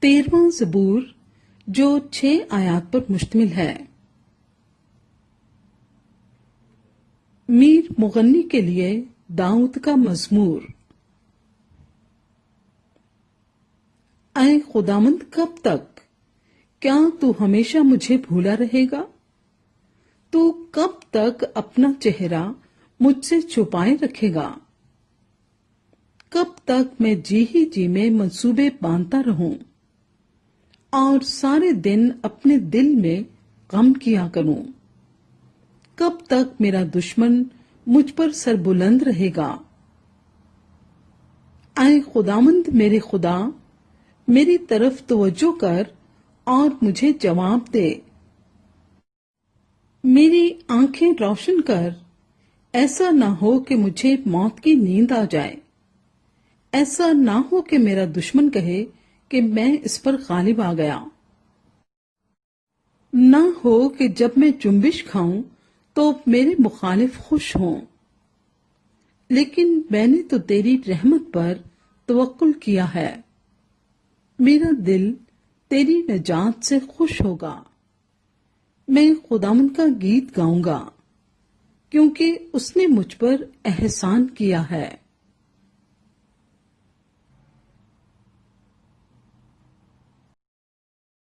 13واں زبور جو 6 آیات پر مشتمل ہے۔ میر مغنی کے لیے داؤد کا مزمور۔ اے خداوند، کب تک؟ کیا تو ہمیشہ مجھے بھولا رہے گا؟ تو کب تک اپنا چہرہ مجھ سے چھپائے رکھے گا؟ کب تک میں جی ہی جی میں منصوبے باندھتا رہوں اور سارے دن اپنے دل میں غم کیا کروں؟ کب تک میرا دشمن مجھ پر سربلند رہے گا؟ اے خداوند میرے خدا، میری طرف توجہ کر اور مجھے جواب دے۔ میری آنکھیں روشن کر، ایسا نہ ہو کہ مجھے موت کی نیند آ جائے۔ ایسا نہ ہو کہ میرا دشمن کہے کہ میں اس پر غالب آ گیا۔ نہ ہو کہ جب میں جنبش کھاؤں تو میرے مخالف خوش ہوں۔ لیکن میں نے تو تیری رحمت پر توکل کیا ہے۔ میرا دل تیری نجات سے خوش ہوگا۔ میں خداوند کا گیت گاؤں گا کیونکہ اس نے مجھ پر احسان کیا ہے۔